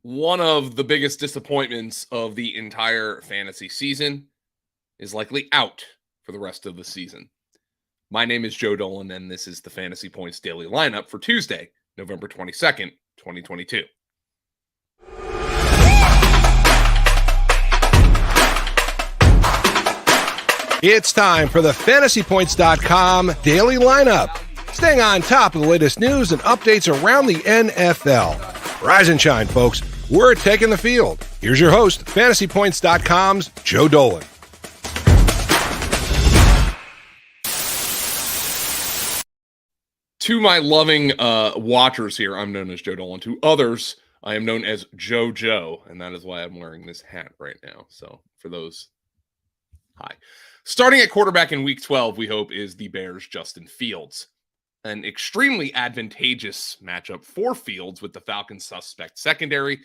One of the biggest disappointments of the entire fantasy season is likely out for the rest of the season. My name is Joe Dolan, and this is the Fantasy Points Daily Lineup for Tuesday, November 22nd, 2022. It's time for the FantasyPoints.com Daily Lineup. Staying on top of the latest news and updates around the NFL. Rise and shine, folks. We're taking the field. Here's your host, FantasyPoints.com's Joe Dolan. To my loving watchers here, I'm known as Joe Dolan. To others, I am known as JoJo, and that is why I'm wearing this hat right now. So for those, hi. Starting at quarterback in Week 12, we hope, is the Bears' Justin Fields. An extremely advantageous matchup for Fields with the Falcons' suspect secondary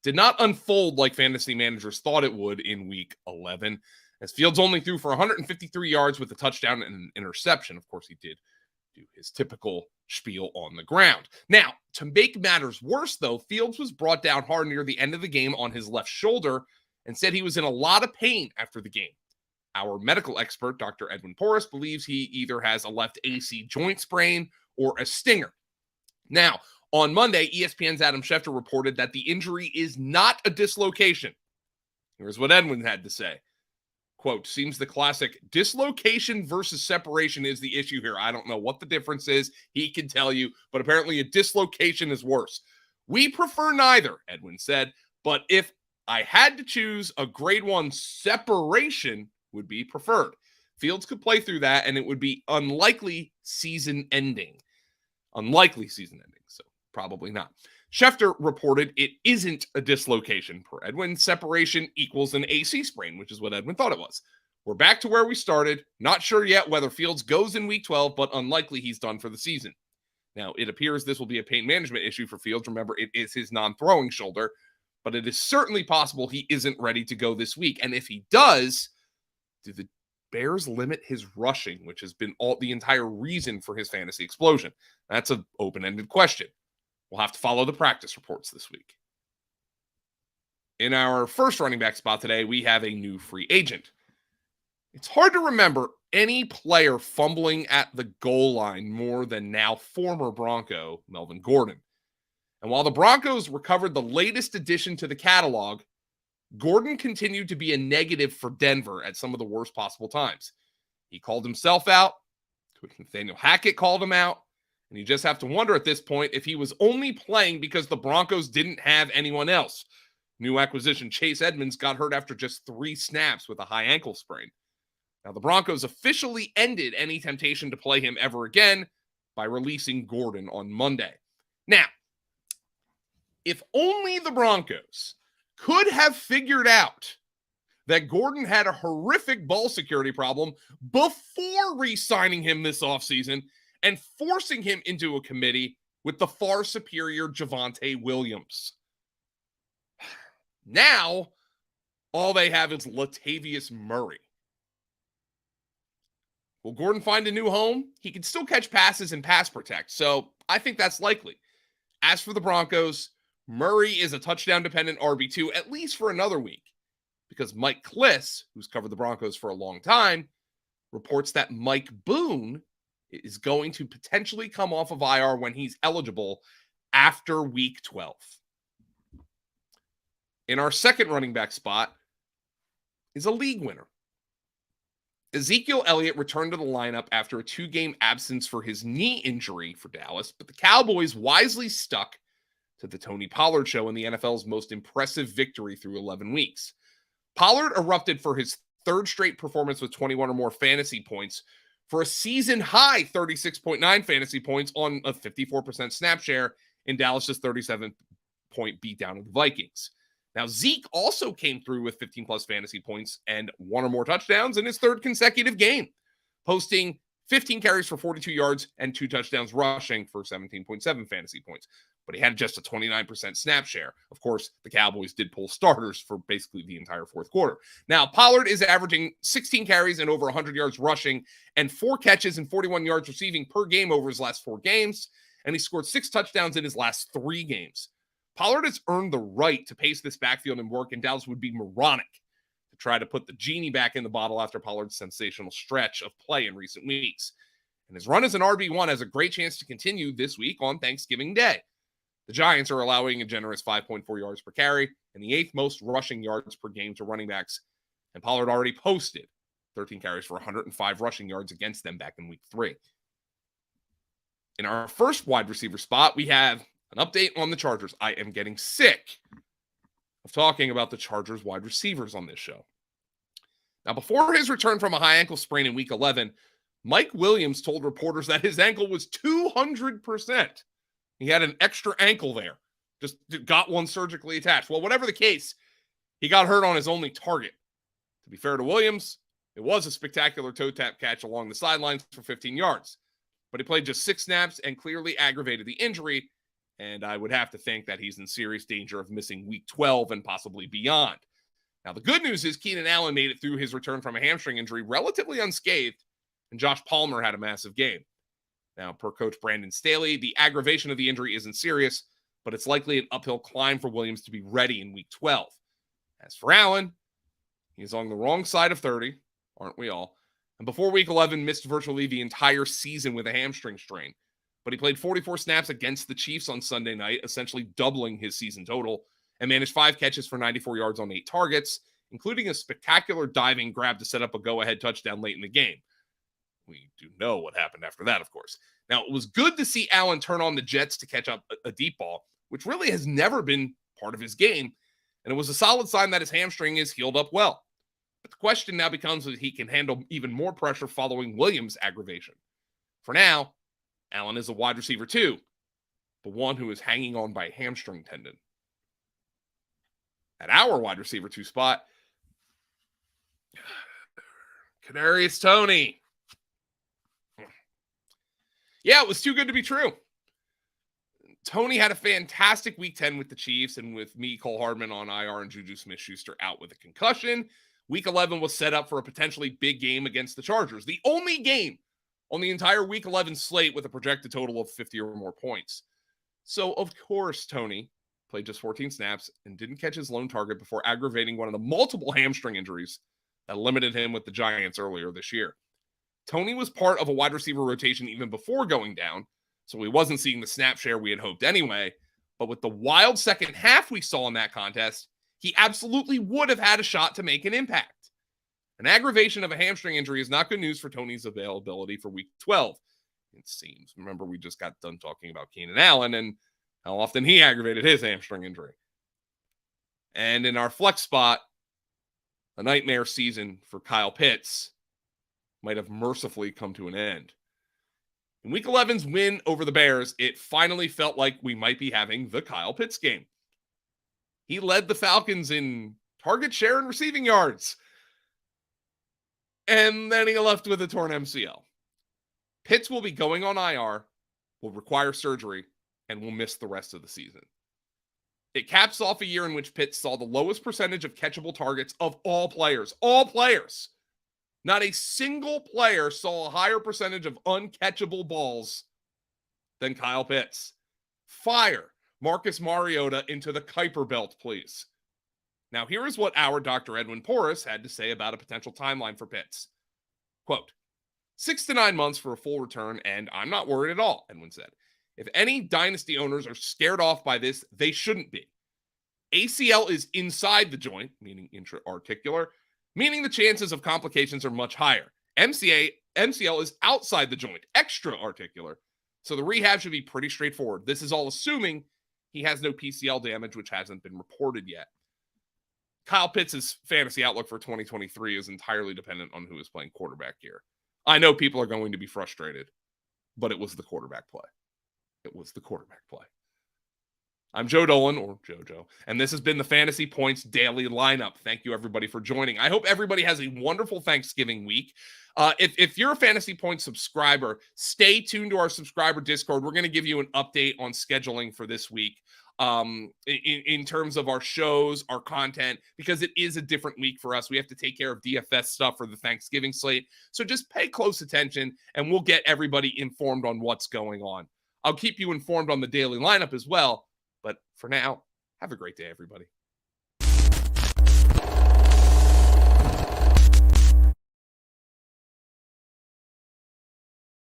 did not unfold like fantasy managers thought it would in Week 11, as Fields only threw for 153 yards with a touchdown and an interception. Of course, he did do his typical spiel on the ground. Now, to make matters worse, though, Fields was brought down hard near the end of the game on his left shoulder and said he was in a lot of pain after the game. Our medical expert, Dr. Edwin Porras, believes he either has a left AC joint sprain or a stinger. Now, on Monday, ESPN's Adam Schefter reported that the injury is not a dislocation. Here's what Edwin had to say. Quote, seems the classic dislocation versus separation is the issue here. I don't know what the difference is. He can tell you, but apparently a dislocation is worse. We prefer neither, Edwin said, but if I had to choose, a grade 1 separation would be preferred. Fields could play through that, and it would be unlikely season ending. So probably not. Schefter reported it isn't a dislocation per Edwin. Separation equals an AC sprain, which is what Edwin thought it was. We're back to where we started. Not sure yet whether Fields goes in Week 12, but unlikely he's done for the season. Now, it appears this will be a pain management issue for Fields. Remember, it is his non-throwing shoulder, but it is certainly possible he isn't ready to go this week. And if he does, do the Bears limit his rushing, which has been the entire reason for his fantasy explosion? That's an open-ended question. We'll have to follow the practice reports this week. In our first running back spot today, we have a new free agent. It's hard to remember any player fumbling at the goal line more than now former Bronco Melvin Gordon. And while the Broncos recovered the latest addition to the catalog, Gordon continued to be a negative for Denver at some of the worst possible times. He called himself out. Nathaniel Hackett called him out. And you just have to wonder at this point if he was only playing because the Broncos didn't have anyone else. New acquisition Chase Edmonds got hurt after just 3 snaps with a high ankle sprain. Now, the Broncos officially ended any temptation to play him ever again by releasing Gordon on Monday. Now, if only the Broncos could have figured out that Gordon had a horrific ball security problem before re-signing him this offseason and forcing him into a committee with the far superior Javonte Williams. Now, all they have is Latavius Murray. Will Gordon find a new home? He can still catch passes and pass protect, so I think that's likely. As for the Broncos, Murray is a touchdown-dependent RB2, at least for another week, because Mike Kliss, who's covered the Broncos for a long time, reports that Mike Boone is going to potentially come off of IR when he's eligible after Week 12. In our second running back spot is a league winner. Ezekiel Elliott returned to the lineup after a 2-game absence for his knee injury for Dallas, but the Cowboys wisely stuck to the Tony Pollard show in the NFL's most impressive victory through 11 weeks. Pollard erupted for his third straight performance with 21 or more fantasy points for a season-high 36.9 fantasy points on a 54% snap share in Dallas's 37-point beatdown of the Vikings. Now, Zeke also came through with 15-plus fantasy points and 1 or more touchdowns in his third consecutive game, posting 15 carries for 42 yards and 2 touchdowns rushing for 17.7 fantasy points. But he had just a 29% snap share. Of course, the Cowboys did pull starters for basically the entire fourth quarter. Now, Pollard is averaging 16 carries and over 100 yards rushing and 4 catches and 41 yards receiving per game over his last 4 games. And he scored 6 touchdowns in his last 3 games. Pollard has earned the right to pace this backfield and work, and Dallas would be moronic to try to put the genie back in the bottle after Pollard's sensational stretch of play in recent weeks. And his run as an RB1 has a great chance to continue this week on Thanksgiving Day. The Giants are allowing a generous 5.4 yards per carry and the 8th most rushing yards per game to running backs. And Pollard already posted 13 carries for 105 rushing yards against them back in week 3. In our first wide receiver spot, we have an update on the Chargers. I am getting sick of talking about the Chargers wide receivers on this show. Now, before his return from a high ankle sprain in week 11, Mike Williams told reporters that his ankle was 200%. He had an extra ankle there. Just got one surgically attached. Well, whatever the case, he got hurt on his only target. To be fair to Williams, it was a spectacular toe tap catch along the sidelines for 15 yards. But he played just 6 snaps and clearly aggravated the injury. And I would have to think that he's in serious danger of missing week 12 and possibly beyond. Now, the good news is Keenan Allen made it through his return from a hamstring injury relatively unscathed, and Josh Palmer had a massive game. Now, per coach Brandon Staley, the aggravation of the injury isn't serious, but it's likely an uphill climb for Williams to be ready in week 12. As for Allen, he's on the wrong side of 30, aren't we all? And before week 11, missed virtually the entire season with a hamstring strain. But he played 44 snaps against the Chiefs on Sunday night, essentially doubling his season total, and managed 5 catches for 94 yards on 8 targets, including a spectacular diving grab to set up a go-ahead touchdown late in the game. We do know what happened after that, of course. Now, it was good to see Allen turn on the Jets to catch up a deep ball, which really has never been part of his game, and it was a solid sign that his hamstring is healed up well. But the question now becomes if he can handle even more pressure following Williams' aggravation. For now, Allen is a wide receiver too, but one who is hanging on by a hamstring tendon. At our wide receiver 2 spot, Canarius Tony. Yeah, it was too good to be true. Tony had a fantastic week 10 with the Chiefs, and with me, Cole Hardman on IR and Juju Smith-Schuster out with a concussion. Week 11 was set up for a potentially big game against the Chargers. The only game on the entire week 11 slate with a projected total of 50 or more points. So, of course, Tony played just 14 snaps and didn't catch his lone target before aggravating one of the multiple hamstring injuries that limited him with the Giants earlier this year. Tony was part of a wide receiver rotation even before going down, so he wasn't seeing the snap share we had hoped anyway. But with the wild second half we saw in that contest, he absolutely would have had a shot to make an impact. An aggravation of a hamstring injury is not good news for Tony's availability for week 12, it seems. Remember, we just got done talking about Keenan Allen and how often he aggravated his hamstring injury. And in our flex spot, a nightmare season for Kyle Pitts might have mercifully come to an end. In week 11's win over the Bears, it finally felt like we might be having the Kyle Pitts game. He led the Falcons in target share and receiving yards. And then he left with a torn MCL. Pitts will be going on IR, will require surgery, and will miss the rest of the season. It caps off a year in which Pitts saw the lowest percentage of catchable targets of all players. All players. Not a single player saw a higher percentage of uncatchable balls than Kyle Pitts. Fire Marcus Mariota into the Kuiper Belt, please. Now, here is what our Dr. Edwin Porras had to say about a potential timeline for Pitts. Quote, 6 to 9 months for a full return, and I'm not worried at all, Edwin said. If any dynasty owners are scared off by this, they shouldn't be. ACL is inside the joint, meaning intra-articular, meaning the chances of complications are much higher. MCL is outside the joint, extra-articular, so the rehab should be pretty straightforward. This is all assuming he has no PCL damage, which hasn't been reported yet. Kyle Pitts' fantasy outlook for 2023 is entirely dependent on who is playing quarterback here. I know people are going to be frustrated, but it was the quarterback play. It was the quarterback play. I'm Joe Dolan, or JoJo, and this has been the Fantasy Points Daily Lineup. Thank you, everybody, for joining. I hope everybody has a wonderful Thanksgiving week. If you're a Fantasy Points subscriber, stay tuned to our subscriber Discord. We're going to give you an update on scheduling for this week in terms of our shows, our content, because it is a different week for us. We have to take care of DFS stuff for the Thanksgiving slate. So just pay close attention, and we'll get everybody informed on what's going on. I'll keep you informed on the Daily Lineup as well. But for now, Have a great day, everybody.